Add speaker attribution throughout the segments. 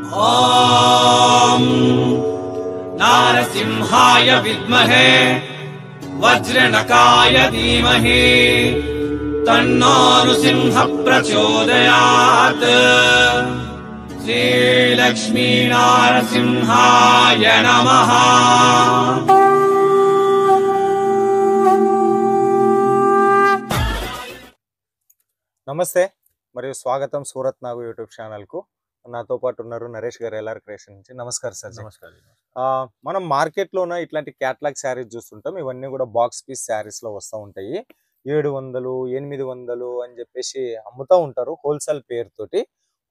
Speaker 1: ॐ नारसिंहाय विद्महे वज्रनकाय धीमहि तन्नो नृसिंह प्रचोदयात्। श्रीलक्ष्मी नारसिंहाय नमः।
Speaker 2: నమస్తే మరియు స్వాగతం సూరత్ నాగు యూట్యూబ్ ఛానల్ కు. నాతో పాటు ఉన్నారు నరేష్ గారు ఎల్ఆర్ క్రియేషన్ నుంచి. నమస్కారం సార్.
Speaker 3: నమస్కారం.
Speaker 2: మనం మార్కెట్లోన ఇట్లాంటి క్యాటలాగ్ శారీస్ చూస్తుంటాం. ఇవన్నీ కూడా బాక్స్ పీస్ శారీస్లో వస్తూ ఉంటాయి. 700 800 అని చెప్పేసి అమ్ముతూ ఉంటారు హోల్సేల్ పేరుతోటి.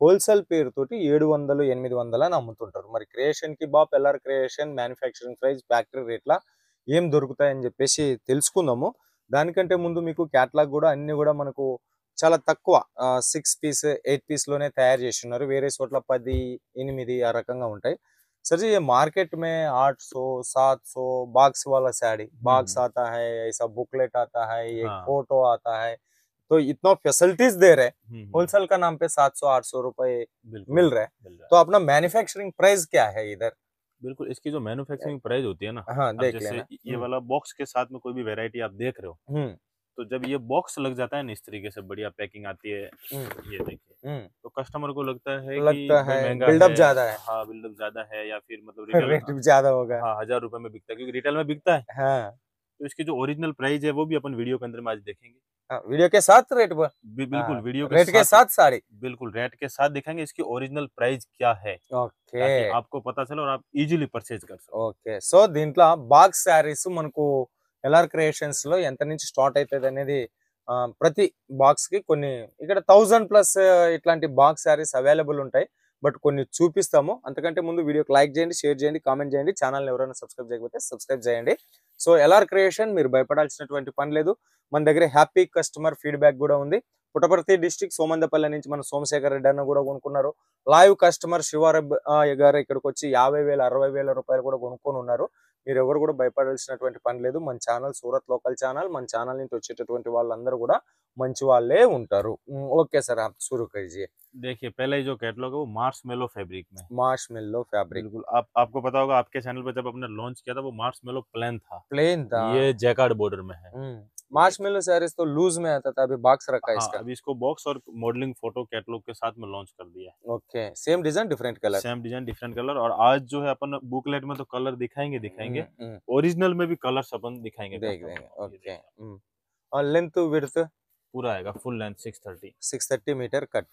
Speaker 2: 700 800 అని అమ్ముతుంటారు. మరి క్రియేషన్కి బాప్ LR creation manufacturing price factory రేట్లా ఏం దొరుకుతాయని చెప్పేసి తెలుసుకుందాము. దానికంటే ముందు మీకు క్యాటలాగ్ కూడా అన్ని కూడా మనకు చాలా తక్కువ 6 పీస్ 8 పీస్లోనే తయారు చేసి ఉన్నారు. వేరే చోట్ల 10 8 ఆ రకంగా ఉంటాయి. सर जी ये मार्केट में 800 700 बॉक्स वाला साड़ी बॉक्स आता है, ऐसा बुकलेट आता है, एक फोटो आता है, तो इतना फैसिलिटीज दे रहे होलसेल का नाम पे 700-800 रुपए मिल रहे हैं. तो अपना मैन्युफैक्चरिंग प्राइस क्या है इधर?
Speaker 3: बिल्कुल, इसकी जो मैन्युफैक्चरिंग प्राइस होती है ना,
Speaker 2: हाँ देख
Speaker 3: जैसे
Speaker 2: लेना.
Speaker 3: ये वाला बॉक्स के साथ में कोई भी वैरायटी आप देख रहे हो, तो जब ये बॉक्स लग जाता है ना, इस तरीके से बढ़िया पैकिंग आती है, ये देखिए, तो कस्टमर को लगता है कि महंगा
Speaker 2: बिल्डअप ज्यादा है.
Speaker 3: हाँ, बिल्डअप ज्यादा है या फिर मतलब
Speaker 2: रेट भी ज्यादा होगा.
Speaker 3: हाँ, 1000 रुपए में बिकता है, क्योंकि रिटेल में बिकता है.
Speaker 2: हाँ,
Speaker 3: तो इसकी जो ओरिजिनल प्राइस है वो भी अपन वीडियो के अंदर में आज देखेंगे.
Speaker 2: वीडियो के साथ रेट
Speaker 3: बिल्कुल वीडियो
Speaker 2: रेट के साथ साड़ी
Speaker 3: बिल्कुल रेट के साथ दिखाएंगे इसकी ओरिजिनल प्राइस क्या है.
Speaker 2: ఓకే
Speaker 3: ताकि आपको पता चले और आप इजीली परचेज कर सको.
Speaker 2: ఓకే. సో దీంట్లో బాక్స్ శారీస్ మనకు ఎల్ఆర్ క్రియేషన్స్ లో ఎంత నుంచి స్టార్ట్ అవుతుంది అనేది ప్రతి బాక్స్ కి కొన్ని ఇక్కడ 1000+ ఇట్లాంటి బాక్స్ శారీస్ అవైలబుల్ ఉంటాయి. బట్ కొన్ని చూపిస్తాము. అంతకంటే ముందు వీడియోకి లైక్ చేయండి, షేర్ చేయండి, కామెంట్ చేయండి. ఛానల్ ఎవరైనా సబ్స్క్రైబ్ చేయకపోతే సబ్స్క్రైబ్ చేయండి. సో ఎల్ఆర్ క్రియేషన్ మీరు భయపడాల్సినటువంటి పని లేదు. మన దగ్గర హ్యాపీ కస్టమర్ ఫీడ్బ్యాక్ కూడా ఉంది. పుట్టపర్తి డిస్ట్రిక్ట్ సోమందపల్లి నుంచి మన సోమశేఖర్ రెడ్డి అన్న కూడా కొనుక్కున్నారు. లైవ్ కస్టమర్ శివారబ్ గారు ఇక్కడికి వచ్చి 50,000 60,000 రూపాయలు కూడా కొనుక్కొని ఉన్నారు. మీరు ఎవరు కూడా భయపడాల్సినటువంటి పని లేదు. మన ఛానల్ సూరత్ లోకల్ ఛానల్. మన ఛానల్ నుంచి వచ్చేటటువంటి వాళ్ళందరూ కూడా మంచి వాళ్ళే ఉంటారు. ఓకే సార్, आप शुरू कीजिए.
Speaker 3: देखिए, पहले जो कैटलॉग है वो मार्शमेलो फैब्रिक में.
Speaker 2: मार्शमेलो फैब्रिक
Speaker 3: बिल्कुल, आपको पता होगा आपके चैनल पे जब आपने लॉन्च किया था वो मार्शमेलो प्लेन था. ये
Speaker 2: था.
Speaker 3: जैकार्ड बॉर्डर में है.
Speaker 2: मार्शमेलो सारीज तो लूज में आता था, अभी बॉक्स रखा है
Speaker 3: हाँ,
Speaker 2: इसका.
Speaker 3: अभी इसको बॉक्स और मॉडलिंग फोटो कैटलॉग के साथ में लॉन्च कर दिया है.
Speaker 2: Okay, same design different colour.
Speaker 3: Same design different colour. और आज जो है अपन बुकलेट में तो कलर दिखाएंगे, ओरिजिनल में भी कलर्स अपन दिखाएंगे.
Speaker 2: देख देंगे. ओके. और लेंथ विड्थ
Speaker 3: पूरा आएगा full length
Speaker 2: 630 metre cut.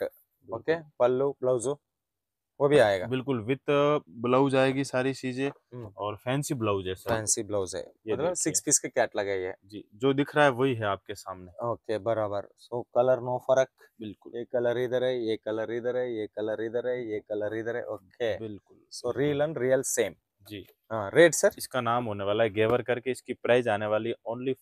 Speaker 2: Okay. पल्लू ब्लाउज वो भी आएगा.
Speaker 3: बिल्कुल विथ ब्लाउज आएगी सारी चीजें. और फैंसी ब्लाउज है.
Speaker 2: फैंसी ब्लाउज है, मतलब 6 पीस के कैटलॉग है ये.
Speaker 3: जी, जो दिख रहा है वही है आपके सामने.
Speaker 2: ओके, बराबर. सो कलर नो फर्क.
Speaker 3: बिल्कुल,
Speaker 2: ये कलर इधर है, ये कलर इधर है, ये कलर इधर है, ये कलर इधर है. ओके,
Speaker 3: बिल्कुल.
Speaker 2: So real and real same.
Speaker 3: जी.
Speaker 2: हाँ, रेट सर?
Speaker 3: इसका नाम होने वाला है गेवर करके. इसकी प्राइस आने वाली है ओनली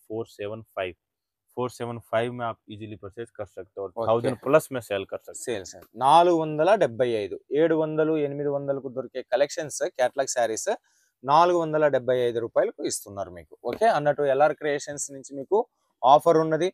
Speaker 3: 475 में आप इजीली परचेज कर सकते हो और 1000+ में सेल कर सकते
Speaker 2: సేల్ సార్. 475 700 800కు దొరికే కలెక్షన్స్ క్యాటలాగ్ శారీస్ 475 రూపాయలకు ఇస్తున్నారు మీకు. ఓకే, అన్నట్టు ఎల్ఆర్ క్రియేషన్స్ నుంచి మీకు ఆఫర్ ఉన్నది.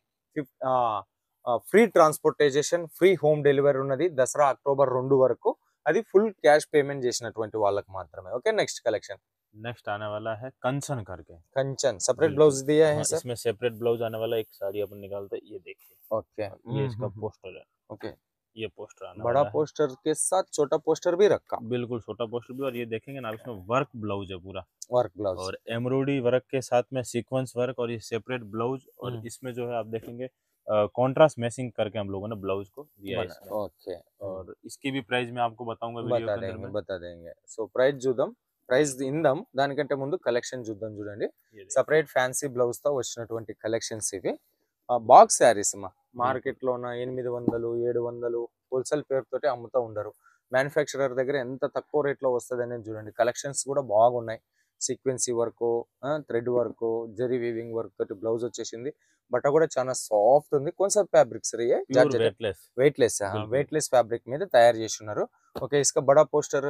Speaker 2: Free transportation, free home delivery ఉన్నది దసరా అక్టోబర్ 2 వరకు. అది ఫుల్ క్యాష్ పేమెంట్ చేసినటువంటి వాళ్ళకి మాత్రమే. Okay, next collection.
Speaker 3: नेक्स्ट आने वाला है कंचन करके.
Speaker 2: कंचन सेपरेट ब्लाउज दिया है सर.
Speaker 3: इसमें सेपरेट ब्लाउज आने वाला. एक साड़ी अपन निकालते हैं, ये देखिए.
Speaker 2: ओके,
Speaker 3: ये इसका पोस्टर है.
Speaker 2: ओके,
Speaker 3: ये पोस्टर आने
Speaker 2: बड़ा
Speaker 3: वाला
Speaker 2: पोस्टर के साथ छोटा पोस्टर भी रखा.
Speaker 3: बिल्कुल छोटा पोस्टर भी. और ये देखेंगे ना, इसमें वर्क ब्लाउज है पूरा.
Speaker 2: वर्क ब्लाउज
Speaker 3: और एम्ब्रॉयडरी वर्क के साथ में सीक्वेंस वर्क. और ये सेपरेट ब्लाउज. और इसमें जो है आप देखेंगे कॉन्ट्रास्ट मैचिंग करके हम लोगों ने ब्लाउज को दिया है इसमें.
Speaker 2: ओके,
Speaker 3: और इसकी भी प्राइस मैं आपको बताऊंगा वीडियो के अंदर में.
Speaker 2: बता देंगे. సో ప్రైస్ చూద్దాం, ప్రైస్ ఇందాం. దానికంటే ముందు కలెక్షన్ చూద్దాం. చూడండి, సపరేట్ ఫ్యాన్సీ బ్లౌజ్ తో వచ్చినటువంటి కలెక్షన్స్ ఇవి. బాక్స్ శారీస్ మార్కెట్ లో 800 700 హోల్సేల్ పేరుతోటి అమ్ముతూ ఉండరు. మ్యానుఫ్యాక్చరర్ దగ్గర ఎంత తక్కువ రేట్ లో వస్తుంది అనేది చూడండి. కలెక్షన్స్ కూడా బాగున్నాయి. Sequence work, thread work, zari weaving work తోటి బ్లౌజ్ వచ్చేసింది. బట్ట కూడా చాలా సాఫ్ట్ ఉంది. కొంచెం ఫ్యాబ్రిక్స్ वेटलेस फैब्रिक में तैयार చేస్తున్నారు. ओके, इसका बड़ा पोस्टर,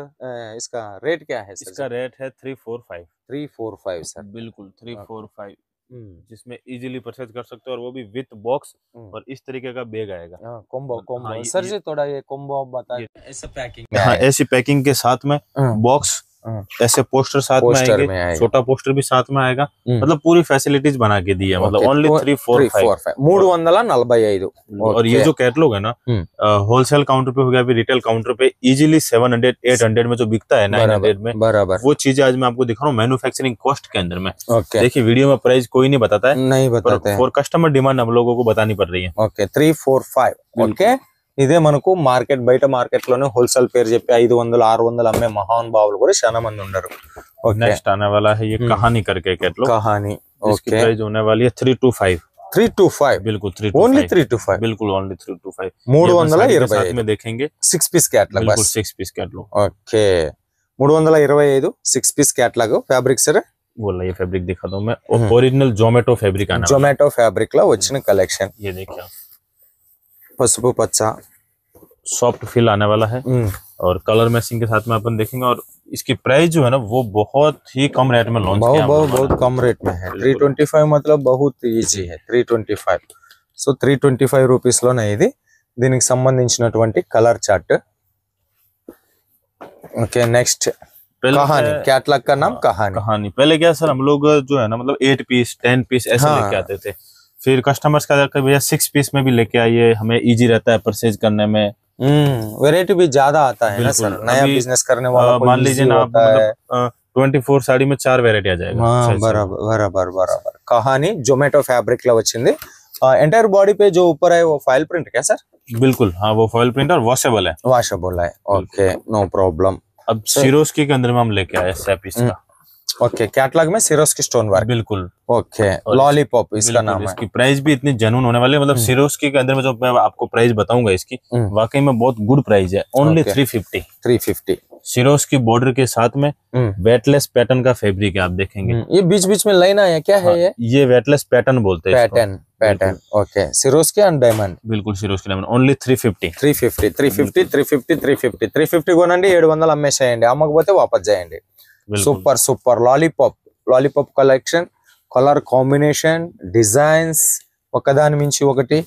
Speaker 2: इसका रेट क्या है सर?
Speaker 3: इसका रेट है 345
Speaker 2: 345 सर.
Speaker 3: बिल्कुल 345. जिसमें इजीली परचेज कर सकते हो, और वो भी विथ बॉक्स, और इस तरीके का बैग आएगा।
Speaker 2: कॉम्बो
Speaker 3: हाँ,
Speaker 2: सर जी थोड़ा ये कॉम्बो बताइए।
Speaker 1: ऐसा पैकिंग
Speaker 3: हाँ, ऐसी पैकिंग के साथ में बॉक्स, ऐसे पोस्टर साथ में आएंगे, छोटा पोस्टर भी साथ में आएगा, मतलब पूरी फैसिलिटीज बना के दी है, मतलब ओनली 345
Speaker 2: 345
Speaker 3: और ये जो कैटलॉग है ना, होलसेल काउंटर पे हो गया, अभी रिटेल काउंटर पे इजीली 700 800 में जो बिकता है 900 में,
Speaker 2: बराबर
Speaker 3: वो चीजें आज मैं आपको दिखा रहा हूँ मैन्युफैक्चरिंग कॉस्ट के अंदर में।
Speaker 2: देखिए
Speaker 3: वीडियो में प्राइस कोई नहीं बताता है,
Speaker 2: नहीं बताते हैं,
Speaker 3: फॉर कस्टमर डिमांड हम लोगों को बतानी पड़ रही है।
Speaker 2: ఓకే 345 ఓకే ఇదే మనకు మార్కెట్ బయట మార్కెట్ లోనే హోల్సేల్ పేరు చెప్పి 500 600 అమ్మే మహానుభావులు కూడా చాలా మంది ఉన్నారు।
Speaker 3: नेक्स्ट आने वाला है ये कहानी करके कैटलॉग,
Speaker 2: कहानी
Speaker 3: इसकी प्राइस होने वाली है
Speaker 2: 325
Speaker 3: बिल्कुल
Speaker 2: ओनली 325
Speaker 3: बिल्कुल ओनली 325
Speaker 2: 325
Speaker 3: में देखेंगे
Speaker 2: 6 पीस कैटलॉग
Speaker 3: बिल्कुल
Speaker 2: बस
Speaker 3: 6 piece catalogue
Speaker 2: okay 325 6 piece catalogue fabric sir
Speaker 3: बोला ये फैब्रिक दिखा दूं मैं, ओरिजिनल जोमेटो फैब्रिक आना
Speaker 2: जोमेटो फैब्रिक ला వచ్చిన कलेक्शन,
Speaker 3: ये देखिए
Speaker 2: పసుపు పచ్చ
Speaker 3: सॉफ्ट फील आने वाला है, और कलर मैचिंग के साथ में अपन देखेंगे, और इसकी प्राइस जो है ना वो बहुत ही कम रेट में लॉन्च किया,
Speaker 2: बहुत कम रेट में है। 325 मतलब बहुत ఈజీ है 325। సో 325 రూపీస్ లోనే ఇది, దీనికి సంబంధించినటువంటి కలర్ చార్ట్। ఓకే నెక్స్ట్ कहानी कैटलॉग का नाम कहानी।
Speaker 3: पहले क्या सर हम लोग जो है ना मतलब 8 पीस 10 पीस ऐसे लेके आते थे, फिर कस्टमर्स का जाकर भैया 6 पीस में भी लेके आइए, हमें इजी रहता है परचेज करने में,
Speaker 2: वैरायटी भी ज्यादा आता है ना सर, नया बिजनेस करने वाला
Speaker 3: मान लीजिए ना आप मतलब 24 साड़ी में 4 वेरायटी आ जाएगा।
Speaker 2: बराबर बराबर बराबर। कहानी जोमेटो फैब्रिक ला వచ్చింది, एंटायर बॉडी पे जो ऊपर है वो फॉइल प्रिंट क्या सर?
Speaker 3: बिल्कुल हाँ, वो फॉइल प्रिंट और वॉशेबल है।
Speaker 2: Okay no problem.
Speaker 3: अब सिरोस्की के अंदर में हम लेके आए 6 पीस का।
Speaker 2: ओके कैटलॉग में सिरोस्की स्टोन वर्क
Speaker 3: बिल्कुल।
Speaker 2: ओके लॉलीपॉप इसका नाम है।
Speaker 3: इसकी प्राइस भी इतनी जेन्युइन होने वाली है, मतलब सिरोस्की के अंदर में जो मैं आपको प्राइस बताऊंगा इसकी वाकई में बहुत गुड प्राइस है, ओनली 350। सिरोस्की बॉर्डर के साथ में वेटलेस पैटर्न का फैब्रिक है, आप देखेंगे
Speaker 2: ये बीच बीच में लाइन है क्या है? ये
Speaker 3: वेटलेस पैटर्न बोलते हैं,
Speaker 2: pattern okay. Swarovski and diamond
Speaker 3: बिल्कुल सिरोस्की डायमंड ओनली
Speaker 2: 350 కొనండి 700 అమ్మేసేయండి, అమ్మకపోతే వాపస్ చేయండి। Super super lollipop collection, colour combination, designs ఒకదాని మించి ఒకటి,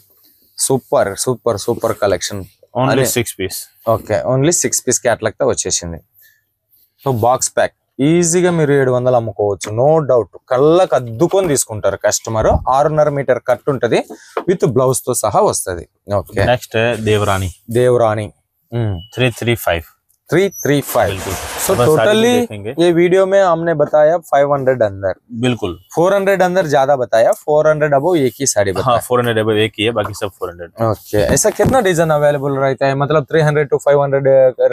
Speaker 2: super super super collection.
Speaker 3: Only 6 piece
Speaker 2: okay only 6 piece catalogue తో వచ్చేసింది। సో బాక్స్ ప్యాక్ ఈజీగా మీరు 700 అమ్ముకోవచ్చు, నో డౌట్। కళ్ళకు అద్దుకొని తీసుకుంటారు కస్టమర్। 6.5 మీటర్ కట్ ఉంటది, విత్ బ్లౌజ్ తో సహా వస్తది। Okay
Speaker 3: next Devrani
Speaker 2: 335। So totally ये वीडियो में हमने बताया 500 अंदर,
Speaker 3: बिल्कुल
Speaker 2: 400 अंदर ज्यादा बताया, 400 अबो एक ही साड़ी बताया।
Speaker 3: हाँ 400 अबो एक ही है, बाकी सब 400।
Speaker 2: ओके ऐसा कितना डिजाइन अवेलेबल रहता है, मतलब 300 to 500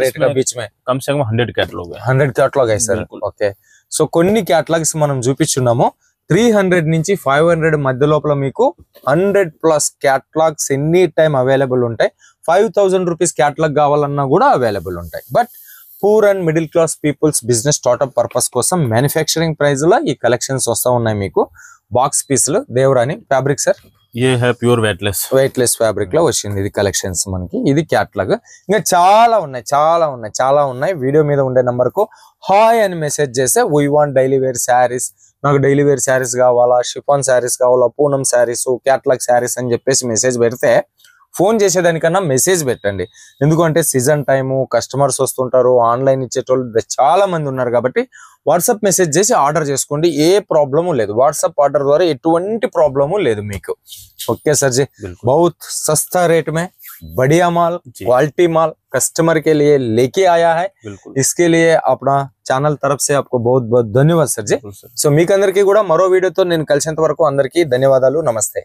Speaker 2: रेट का बीच में?
Speaker 3: कम से कम 100 कैटलॉग है।
Speaker 2: 100 कैटलॉग है सर। ఓకే సో కొన్ని క్యాటలాగ్స్ మనం చూపించున్నాము, 300 నుంచి 500 మధ్య లోపల మీకు 100+ క్యాటలాగ్స్ ఎనీ టైం అవైలబుల్ ఉంటాయి। 5000 రూపీస్ క్యాటలాగ్ కావాలన్నా కూడా అవైలబుల్ ఉంటాయి। But poor and middle class peoples business startup purpose కోసం మ్యానుఫ్యాక్చరింగ్ ప్రైస్ లో ఈ కలెక్షన్స్ వస్తా ఉన్నాయి మీకు। బాక్స్ పీసులు దేవరాని ఫ్యాబ్రిక్ సార్,
Speaker 3: ये है प्योर
Speaker 2: వెయిట్లెస్ ఫ్యాబ్రిక్ లో వచ్చింది ఇది కలెక్షన్స్ మనకి। ఇది క్యాటలాగ్, ఇంకా చాలా ఉన్నాయి। వీడియో మీద ఉండే నంబర్ కు హాయ్ అని మెసేజ్ చేస్తే we want daily wear saris, నాకు డైలీ వేర్ శారీస్ కావాలా, షిఫాన్ శారీస్ కావాలా, పూనం శారీస్, క్యాటలాగ్ శారీస్ అని చెప్పేసి మెసేజ్ పెడితే, ఫోన్ చేసేదానికన్నా మెసేజ్ పెట్టండి। ఎందుకంటే సీజన్ టైము, కస్టమర్స్ వస్తుంటారు, ఆన్లైన్ ఇచ్చేటోళ్ళు చాలా మంది ఉన్నారు కాబట్టి వాట్సాప్ మెసేజ్ చేసి ఆర్డర్ చేసుకోండి, ఏ ప్రాబ్లము లేదు। వాట్సాప్ ఆర్డర్ ద్వారా ఎటువంటి ప్రాబ్లము లేదు మీకు। ओके सर जी, बहुत सस्ता रेट में बढ़िया माल, क्वालिटी माल कस्टमर के लिए लेके आया है। इसके लिए अपना ఛానల్ तरफ से आपको बहुत बहुत धन्यवाद सर जी। సో మీకందరికీ కూడా మరో వీడియోతో నేను కలిసేంత వరకు అందరికీ ధన్యవాదాలు, నమస్తే।